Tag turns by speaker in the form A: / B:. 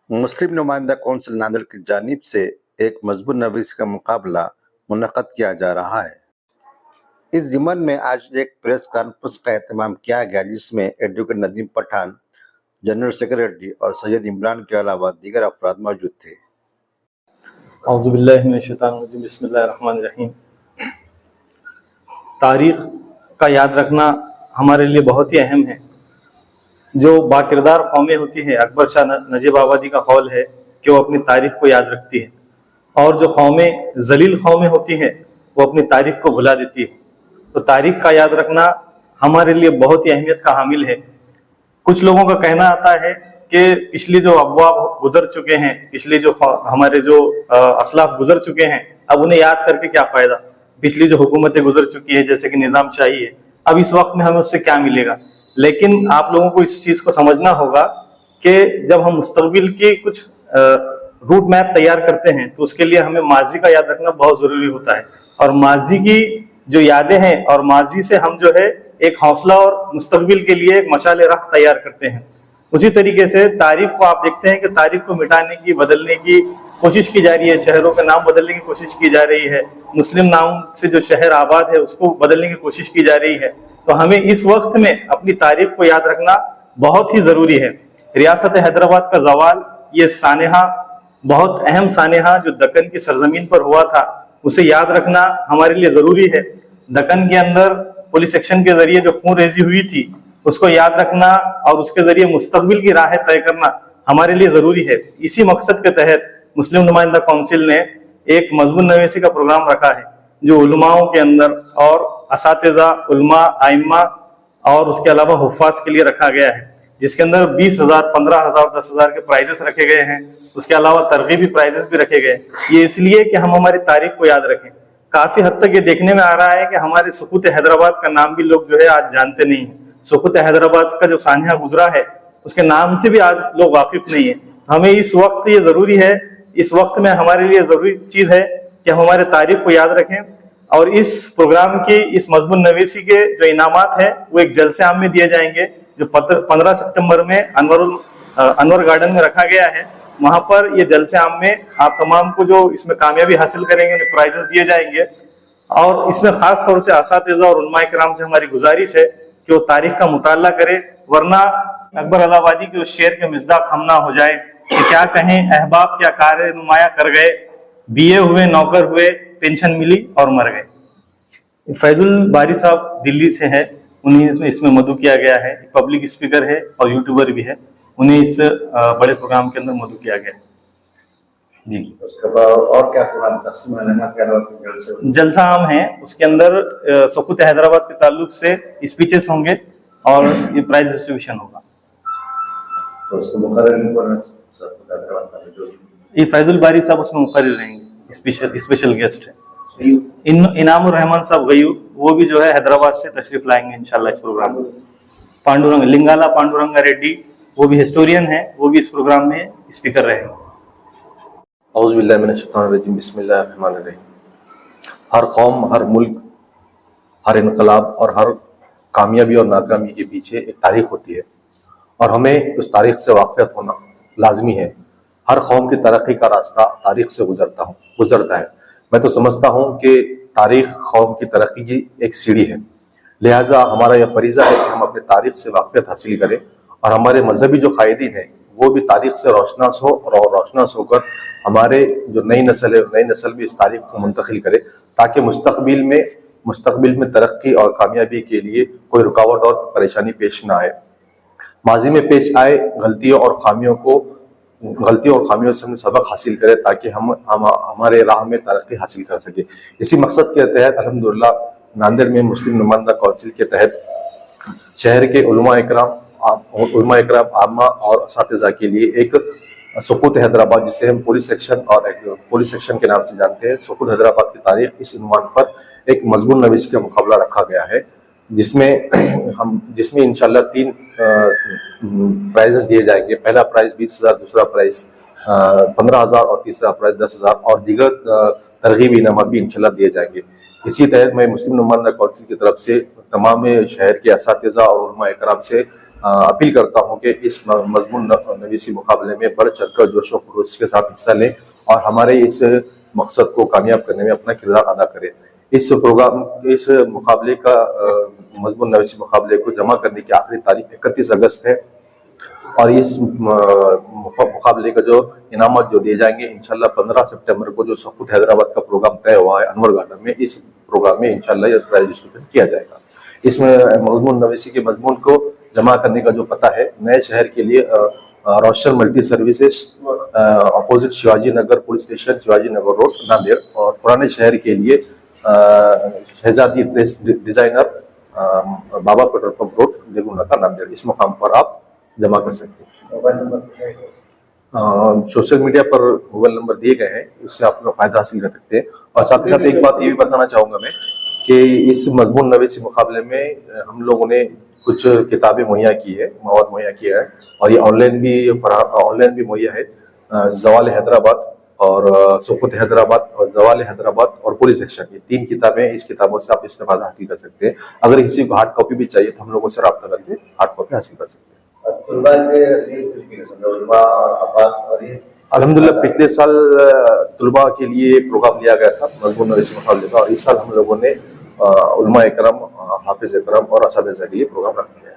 A: मुस्लिम नुमाइंदा कौंसिल नांदेड़ की जानिब से एक मजबूत नवीसी का मुकाबला मुनक़्क़द किया जा रहा है। इस ज़िमन में आज एक प्रेस कॉन्फ्रेंस का एहतमाम किया गया, जिसमें advocate Nadeem Pathan, general secretary और सैयद इमरान के अलावा दीगर अफराद मौजूद थे।
B: औज़ुबिल्लाहि मिनश्शैतानिर्रजीम, बिस्मिल्लाहिर्रहमानिर्रहीम। तारीख़ का याद रखना हमारे लिए बहुत ही अहम है। जो बाकिरदार कौमें होती है, अकबर शाह नजीब आबादी का कौल है कि वो अपनी तारीख़ को याद रखती है, और जो कौमें जलील कौमें होती हैं वो अपनी तारीख़ को भुला देती है। तो तारीख़ का याद रखना हमारे लिए बहुत ही अहमियत का हामिल है। कुछ लोगों का कहना आता है कि पिछली जो अबवाब गुजर चुके हैं, पिछली जो हमारे जो असलाफ गुजर चुके हैं, अब उन्हें याद करके क्या फ़ायदा। पिछली जो हुकूमतें गुजर चुकी है, जैसे कि निज़ाम शाही है, अब इस वक्त में हमें उससे क्या मिलेगा। लेकिन आप लोगों को इस चीज़ को समझना होगा कि जब हम मुस्तकबिल की कुछ रूट मैप तैयार करते हैं तो उसके लिए हमें माजी का याद रखना बहुत ज़रूरी होता है। और माजी की जो यादें हैं और माजी से हम जो है एक हौसला और मुस्तकबिल के लिए एक मशाल राह तैयार करते हैं। उसी तरीके से तारीख को आप देखते हैं कि तारीख को मिटाने की, बदलने की कोशिश की जा रही है। शहरों का नाम बदलने की कोशिश की जा रही है। मुस्लिम नाम से जो शहर आबाद है उसको बदलने की कोशिश की जा रही है। तो हमें इस वक्त में अपनी तारीख को याद रखना बहुत ही ज़रूरी है। रियासत हैदराबाद का जवाल, ये सानेहा, बहुत अहम सानेहा जो दक्कन की सरजमीन पर हुआ था, उसे याद रखना हमारे लिए ज़रूरी है। दक्कन के अंदर पुलिस एक्शन के जरिए जो खून रेजी हुई थी उसको याद रखना और उसके जरिए मुस्तकबिल की राह तय करना हमारे लिए ज़रूरी है। इसी मकसद के तहत मुस्लिम नुमाइंदा कौंसिल ने एक मजबूत नवीसी का प्रोग्राम रखा है, जो उलमाओं के अंदर और असातिज़ा, उलमा, आइम्मा और उसके अलावा हुफ़ाज़ के लिए रखा गया है, जिसके अंदर 20,000, 15,000, 10,000 के प्राइजेस रखे गए हैं। उसके अलावा तरगीबी प्राइजेस भी रखे गए। ये इसलिए कि हम हमारी तारीख को याद रखें। काफ़ी हद तक ये देखने में आ रहा है कि हमारे सुकूत हैदराबाद का नाम भी लोग जो है आज जानते नहीं हैं। सुकूत हैदराबाद का जो सानिया गुजरा है उसके नाम से भी आज लोग वाकिफ नहीं है। हमें इस वक्त ये ज़रूरी है, इस वक्त में हमारे लिए ज़रूरी चीज़ है कि हम हमारे तारीख को याद रखें। और इस प्रोग्राम की, इस मजबूत नवीसी के जो इनामात है वो एक जलसे आम में दिए जाएंगे, जो 15 सितंबर में अनवर गार्डन में रखा गया है। वहां पर ये जलसे आम में आप तमाम को जो इसमें कामयाबी हासिल करेंगे उन्हें प्राइजेस दिए जाएंगे। और इसमें खास तौर से असातिज़ा और उलमाए किराम से हमारी गुजारिश है कि वो तारीख का मुताला करे, वरना अकबर अलाहाबादी के उस शेर के मिज़दाक हम ना हो जाए कि क्या कहें अहबाब क्या कार्य नुमाया कर गए, बीए हुए नौकर हुए, पेंशन मिली और मर गए। फैजुल बारी साहब दिल्ली से है, उन्हें इसमें मदऊ किया गया है। पब्लिक स्पीकर है और यूट्यूबर भी है, उन्हें इस बड़े प्रोग्राम के अंदर मदऊ किया गया जी।
A: उसके बाद और क्या प्रोग्राम तकसीम
B: जलसा आम है, उसके अंदर सुकूत हैदराबाद के ताल्लुक से स्पीचेस होंगे और ये प्राइज डिस्ट्रीब्यूशन होगा।
A: तो उसको मुकर्रर
B: ये फैजुल बारी साहब उसमें मुकर्रर रहेंगे, स्पेशल गेस्ट है। इनाम उर रहमान साहब गयूर, वो भी जो है हैदराबाद से तशरीफ लाएंगे इंशाल्लाह इस प्रोग्राम में। पांडुरंग लिंगाला पांडुरंगा रेड्डी, वो भी हिस्टोरियन है, वो भी इस प्रोग्राम में स्पीकर रहेंगे।
C: औज़ुबिल्लाहि मिनश्शैतानिर्रजीम, बिस्मिल्लाहिर्रहमानिर्रहीम। हर कौम, हर मुल्क, हर इनकलाब और हर कामयाबी और नाकामी के पीछे एक तारीख होती है और हमें उस तारीख से वाक़िफ़ होना लाजमी है। हर कौम की तरक्की का रास्ता तारीख से गुजरता है। मैं तो समझता हूँ कि तारीख कौम की तरक्की की एक सीढ़ी है, लिहाजा हमारा यह फरीज़ा है कि हम अपने तारीख से वाक़िफ़ियत हासिल करें और हमारे मजहबी जो कायदीन हैं वो भी तारीख से रोशनास हो और रोशनास होकर हमारे जो नई नस्ल है, नई नस्ल भी इस तारीख को मुंतकिल करे, ताकि मुस्तकबिल में तरक्की और कामयाबी के लिए कोई रुकावट और परेशानी पेश ना आए। माजी में पेश आए गलतियों और खामियों से हम सबक हासिल करें, ताकि हम हमारे राह में तरक्की हासिल कर सके। इसी मकसद के तहत अल्हम्दुलिल्लाह नांदेड़ में मुस्लिम नुमाइंदा कौंसिल के तहत शहर के उलमा इकराम आम्मा और असातिज़ा के लिए एक सुकूत हैदराबाद, जिसे हम पुलिस सेक्शन के नाम से जानते हैं, सुकूत हैदराबाद की तारीख, इस उन्वान पर एक मजबूत नवीसी का मुकाबला रखा गया है, जिसमें इंशाल्लाह 3 प्राइजेस दिए जाएंगे। पहला प्राइज 20,000, दूसरा प्राइज 15,000 और तीसरा प्राइज 10,000 और दीगर तरगीबी इनामात भी इंशाल्लाह दिए जाएंगे। इसी तहत मैं मुस्लिम नुमाइंदा कौंसिल की तरफ से तमाम शहर के असातिज़ा और उलमा इकराम से अपील करता हूं कि इस मजमून नवीसी मुकाबले में बढ़ चढ़कर जोश व खरोश के साथ हिस्सा लें और हमारे इस मकसद को कामयाब करने में अपना किरदार अदा करें। इस मुकाबले का मजमून नवीसी मुकाबले को जमा करने की आखिरी तारीख 31 अगस्त है और इस मुकाबले का जो इनामत जो दिए जाएंगे इंशाल्लाह 15 सितंबर को जो सकुत हैदराबाद का प्रोग्राम तय हुआ है अनवर गार्डन में, इस प्रोग्राम में इंशाल्लाह ये प्राइज डिस्ट्रीब्यूशन किया जाएगा। इसमें मजमून नवीसी के मजमून को जमा करने का जो पता है, नए शहर के लिए रोशन multi services opposite Shivaji Nagar police station, Shivaji Nagar road, Nanded, और पुराने शहर के लिए शहजादी ड्रेस डिजाइनर बाबा पेट्रोल पंप रोड, देगुनाका, नांदेड़। इस मुकाम पर आप जमा कर सकते हैं। मोबाइल नंबर सोशल मीडिया पर मोबाइल नंबर दिए गए हैं, उससे आप लोग फायदा हासिल कर सकते हैं। और साथ ही साथ एक बात ये भी बताना चाहूंगा मैं कि इस मजमून नवीसी मुकाबले में हम लोगों ने कुछ किताबें मुहैया की है, मवाद मुहैया किया है और ये ऑनलाइन भी मुहैया है। जवाल हैदराबाद और सुकुत हैदराबाद और जवाल हैदराबाद और पुलिस एक्शन, ये 3 किताबें, इस किताबों से आप इस्तेमाल हासिल कर सकते हैं। अगर किसी को हार्ड कॉपी भी चाहिए तो हम लोगों से रब्ता करके हार्ड कॉपी हासिल कर सकते हैं। अल्हम्दुलिल्लाह पिछले साल तुलबा के लिए प्रोग्राम लिया गया था मजमून नवीसी मुकाबले का, और इस साल हम लोगों ने उलमा इकराम, हाफिज इकराम और असातिज़ा के लिए प्रोग्राम रखा है।